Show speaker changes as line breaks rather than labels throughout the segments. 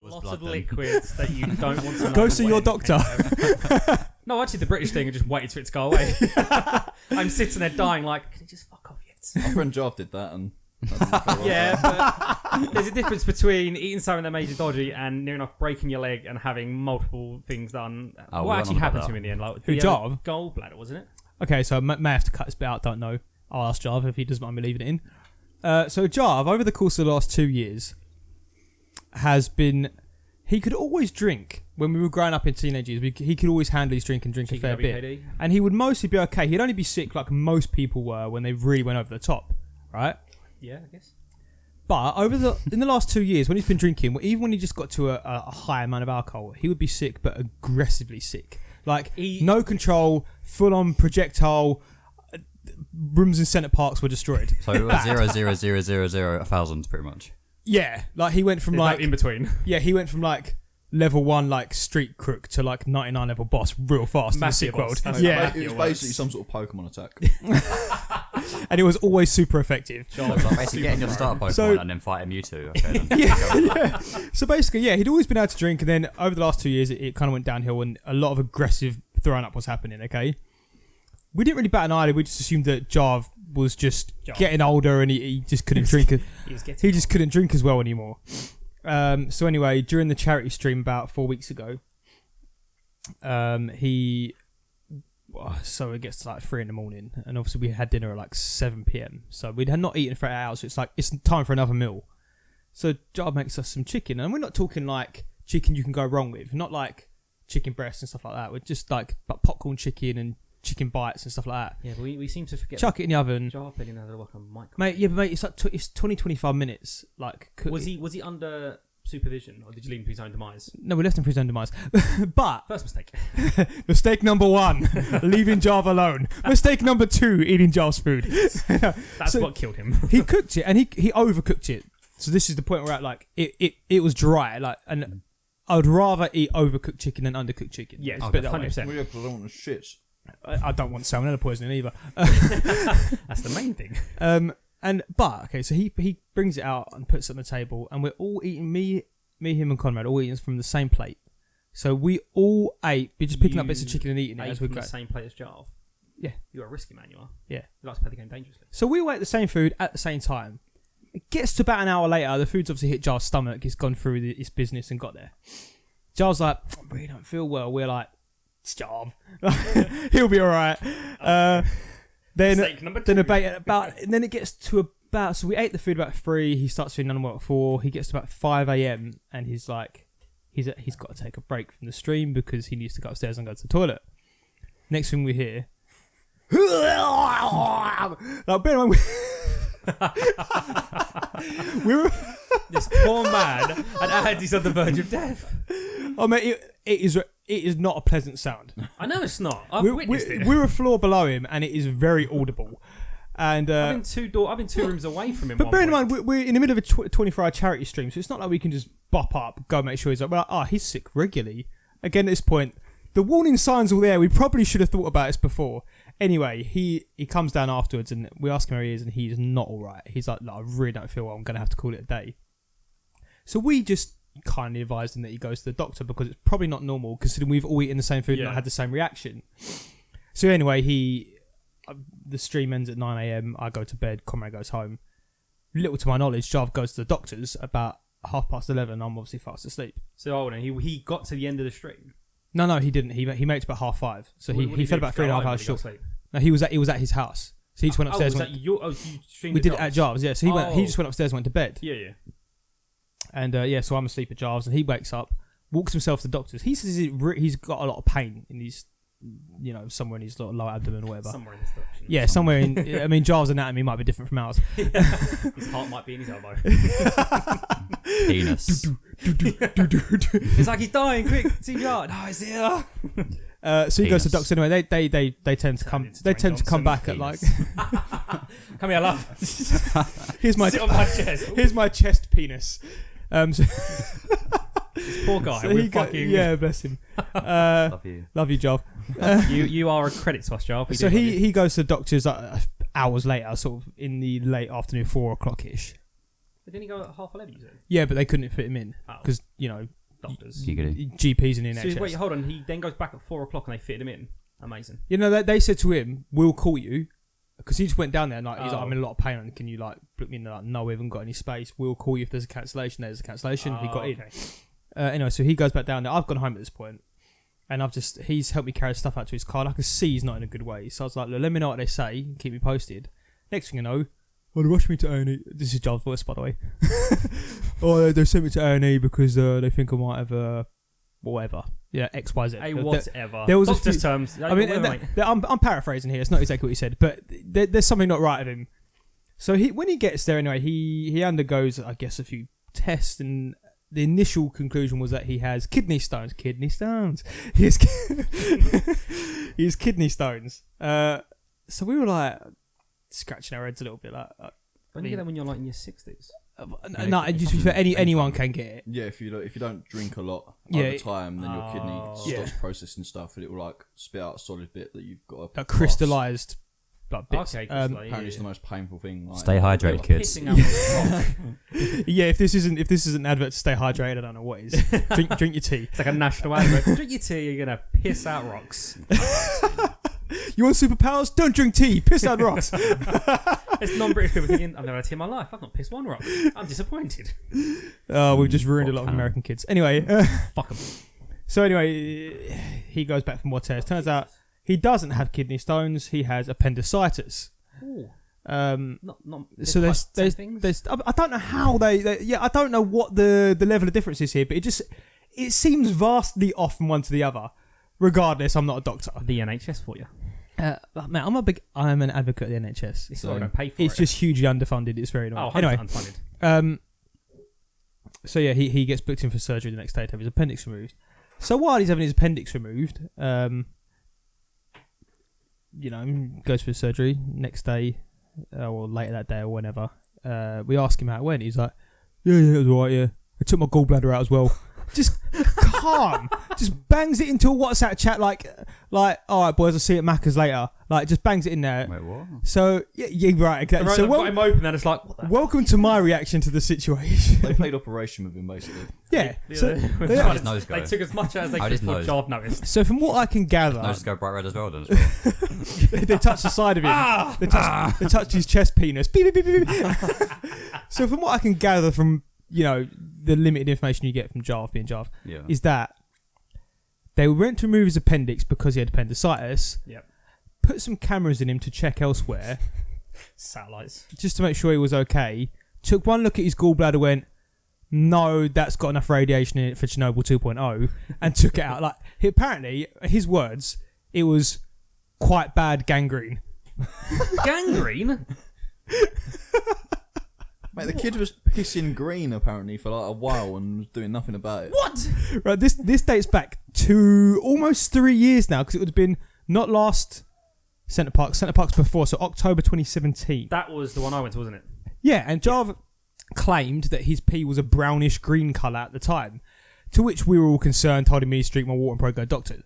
Lots of liquids that you don't want to know.
Go see your doctor.
No, actually, the British thing, I just waited for it to go away. I'm sitting there dying, like, can you just fuck off yet?
Our friend Jarv did that, and
yeah, but there's a difference between eating something that made you dodgy and near enough breaking your leg and having multiple things done. What actually happened to him in the end? Like,
who, Jarv?
Gallbladder, wasn't it?
Okay, so I may have to cut this bit out. Don't know. I'll ask Jarv if he doesn't mind me leaving it in. So Jarv, over the course of the last 2 years, has been. He could always drink. When we were growing up in teenage years, he could always handle his drink and drink a fair bit. And he would mostly be okay. He'd only be sick like most people were when they really went over the top, right?
Yeah, I guess.
But in the last 2 years, when he's been drinking, even when he just got to a high amount of alcohol, he would be sick, but aggressively sick. Like, no control, full-on projectile, rooms in Centre Parks were destroyed.
So it was 0.0000 pretty much.
Yeah, like he went from like
in between.
Yeah, he went from like level 1 like street crook to like 99 level boss real fast in the sick world.
Yeah, it was basically some sort of Pokemon attack.
And it was always super effective.
Sure, like basically getting your start Pokemon and then fighting Mewtwo. Okay, then.
Yeah. So basically, yeah, he'd always been able to drink, and then over the last 2 years, it kind of went downhill, and a lot of aggressive throwing up was happening. Okay, we didn't really bat an eyelid. We just assumed that Jarv was just getting older, and he just couldn't drink. He just couldn't drink as well anymore. So anyway, during the charity stream about 4 weeks ago, so it gets to like 3 a.m, and obviously we had dinner at like 7 p.m. So we had not eaten for 8 hours. So it's like it's time for another meal. So Jarv makes us some chicken, and we're not talking like chicken you can go wrong with, not like chicken breasts and stuff like that. We're just like popcorn chicken and chicken bites and stuff like that.
Yeah, but we seem to forget.
Chuck it in the oven.
Jarv putting another work on microwave.
Mate, yeah, but mate, it's like it's 20-25 minutes. Like,
was he under supervision, or did you leave him to his own demise?
No, we left him for his own demise. But
first mistake.
Mistake number 1, leaving Jarv alone. Mistake number 2, eating Jarv's food.
That's what killed him.
He cooked it, and he overcooked it. So this is the point where it was dry, like, and I would rather eat overcooked chicken than undercooked chicken.
Yes,
but
100%.
Well, yeah, because I don't want the shits.
I don't want salmonella poisoning either.
That's the main thing.
So he brings it out and puts it on the table, and we're all eating, me, him, and Conrad, all eating from the same plate. So we all ate. We're just picking up bits of chicken and eating it as we go.
The same plate as Jarv.
Yeah,
you're a risky man. You are.
Yeah,
you like to play the game dangerously.
So we all ate the same food at the same time. It gets to about an hour later. The food's obviously hit Jarv's stomach. He's gone through his business and got there. Jarv's like, I really don't feel well. We're like, it's Jarv. He'll be all right. Then it gets to about. So we ate the food about 3. He starts feeling unwell at 4. He gets to about 5 a.m. and he's like, he's got to take a break from the stream because he needs to go upstairs and go to the toilet. Next thing we hear, like, bear in mind, we were
this poor man, and he's on the verge of death.
Oh mate, it is not a pleasant sound.
I know it's not. I've witnessed it.
We're a floor below him, and it is very audible. And
I've been two rooms away from him.
But bear in mind, we're in the middle of a 24-hour charity stream, so it's not like we can just bop up, go make sure he's like, well, he's sick regularly. Again, at this point, the warning signs are there. We probably should have thought about this before. Anyway, he comes down afterwards, and we ask him how he is, and he's not all right. He's like, I really don't feel well. I'm going to have to call it a day. So we just kindly advised him that he goes to the doctor because it's probably not normal, considering we've all eaten the same food and not had the same reaction. So anyway, the stream ends at 9 a.m. I go to bed. Conrad goes home. Little to my knowledge, Jarv goes to the doctor's about 11:30. I'm obviously fast asleep.
So he got to the end of the stream.
No, he didn't. He made it about 5:30. So he fed about 3.5 hours short. No, he was at his house. So he just went upstairs. We did it at Jarv's. Yeah. So he just went upstairs and went to bed.
Yeah.
And so I'm asleep at Jarv's, and he wakes up, walks himself to the doctor's. He says he's got a lot of pain in his, somewhere in his lower abdomen or whatever.
Somewhere in his direction.
Yeah, somewhere in. I mean, Jarv's anatomy might be different from ours.
His heart might be in his elbow.
Penis.
It's like he's dying. Quick, CPR. No, he's here.
So he goes to the doctor anyway. They tend to come. They tend to come back at like.
Come here, love.
Here's my
sit on my chest.
Here's my chest penis.
This poor guy.
So yeah, bless him.
Love you,
Jarv.
You are a credit to us, Jarv.
So he goes to the doctor's hours later, sort of in the late afternoon, 4 o'clock ish.
But didn't he go at 11:30? You said.
Yeah, but they couldn't fit him in because
doctors.
GPs in the NHS.
So wait, hold on. He then goes back at 4 o'clock and they fitted him in. Amazing.
You know, they said to him, "We'll call you," because he just went down there and he's like, "I'm in a lot of pain, and can you like book me in?" Like, "No, we haven't got any space. We'll call you if there's a cancellation." There's a cancellation. He got in. Anyway, so he goes back down there. I've gone home at this point, and he's helped me carry stuff out to his car. And I can see he's not in a good way. So I was like, "Look, let me know what they say. Keep me posted." Next thing I know, they rushed me to A&E. This is Jarv's voice, by the way. They sent me to A&E because they think I might have whatever. Yeah, XYZ.
Whatever.
There was
Doctor's terms.
I mean, I'm paraphrasing here. It's not exactly what he said, but there's something not right with him. So when he gets there, anyway, he undergoes, I guess, a few tests, and the initial conclusion was that he has kidney stones. Kidney stones. He has kidney stones. So we were like scratching our heads a little bit, like.
Don't you get that when you're like in your 60s?
No, anyone can get it.
Yeah, if you don't drink a lot over time, then your kidney stops processing stuff, and it will like spit out a solid bit that you've got.
That crystallised like bits.
Okay,
apparently it's the most painful thing. Like,
stay hydrated, kids.
Yeah, if this isn't an advert to stay hydrated, I don't know what is. Drink your tea.
It's like a national advert. Drink your tea, you're gonna piss out rocks.
You want superpowers? Don't drink tea. Piss out rocks.
It's non-British people thinking, I've never had tea in my life. I've not pissed one rock. I'm disappointed.
We've just ruined a lot of American kids. Anyway.
Fuck them.
So anyway, he goes back for more tests. Turns out he doesn't have kidney stones. He has appendicitis.
Ooh.
So there's I don't know how I don't know what the level of difference is here, but it seems vastly off from one to the other. Regardless, I'm not a doctor.
The NHS for you.
Man, I'm an advocate of the NHS.
This is why I don't pay for it.
It's just hugely underfunded. It's very annoying. Anyway,
unfunded.
So yeah, he gets booked in for surgery the next day to have his appendix removed. So while he's having his appendix removed, goes for surgery next day, or later that day or whenever. We ask him how it went. He's like, yeah, it was alright. Yeah, I took my gallbladder out as well. Just calm. Just bangs it into a WhatsApp chat like, all right, boys, I'll see you at Macca's later. Like, just bangs it in there.
Wait, what?
So, yeah, right, exactly.
Right,
so,
got him open and it's like, what the
welcome to my reaction to the situation.
They played operation with him, basically.
Yeah.
How did his nose go?
They took as much as they could before Jarv noticed.
So, from what I can gather...
Nose go bright red as well, then.
They touched the side of him. They touched his chest penis. Beep, beep, beep, beep. So, from what I can gather from, the limited information you get from Jarv being Jarv, is that they went to remove his appendix because he had appendicitis.
Yep.
Put some cameras in him to check elsewhere.
Satellites.
Just to make sure he was okay. Took one look at his gallbladder, went, no, that's got enough radiation in it for Chernobyl 2.0, and took it out. Like, apparently, his words, it was quite bad gangrene.
Gangrene?
Mate, the kid was pissing green apparently for like a while and was doing nothing about it.
What?
Right, this dates back to almost 3 years now, because it would have been not last Centre Parks before, so October 2017.
That was the one I went to, wasn't it?
Yeah, and Jarv claimed that his pee was a brownish green colour at the time, to which we were all concerned, told him he needs to drink more water and probably go doctor.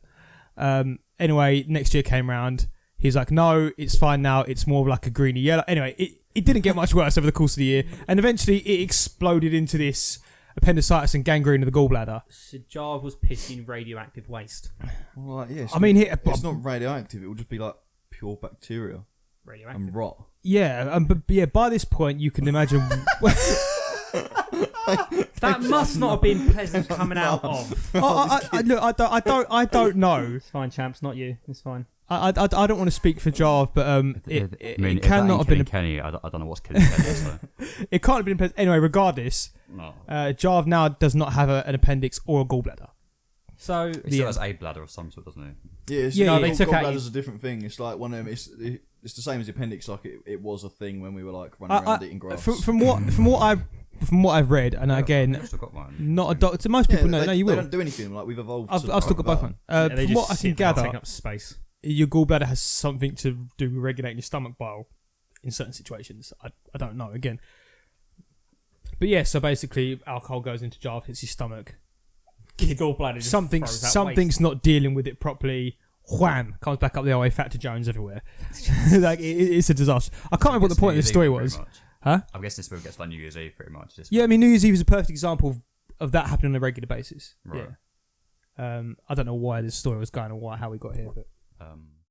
Anyway, next year came round. He's like, no, it's fine now. It's more like a greeny yellow. Anyway, it didn't get much worse over the course of the year. And eventually it exploded into this appendicitis and gangrene of the gallbladder.
So Jarv was pissing radioactive waste.
Well, yes.
I mean,
it's not radioactive. It will just be like pure bacteria.
Radioactive.
And rot.
Yeah, but by this point you can imagine...
That must not have been pleasant coming out of.
I don't know.
It's fine, champs, not you. It's fine.
I don't want to speak for Jarv, but it cannot have been
Kenny. I don't know what's killing Kenny. So.
It can't have been anyway. Regardless,
no.
Jarv now does not have an appendix or a gallbladder.
So
he still has a bladder of some sort, doesn't he?
Yeah, they took out. Gallbladder's a different thing. It's like one of them. It's the same as the appendix. Like it was a thing when we were like running around eating grass.
From what I've read, and again,
I've still got mine.
Not a doctor. Most people know. You will.
They don't do anything. Like we've evolved.
I've still got both mine. From what I can gather,
taking up space.
Your gallbladder has something to do with regulating your stomach bile in certain situations. I don't know, again. But yeah, so basically alcohol goes into Jarv, hits his stomach.
His gallbladder just
something's not dealing with it properly. Wham! Comes back up the old way, Factor Jones everywhere. Like it's a disaster. I can't remember what the point of the story was. Huh?
I'm guessing this movie gets like New Year's Eve pretty much.
Yeah, I mean New Year's Eve is a perfect example of that happening on a regular basis.
Right.
Yeah. I don't know why this story was going or how we got here, but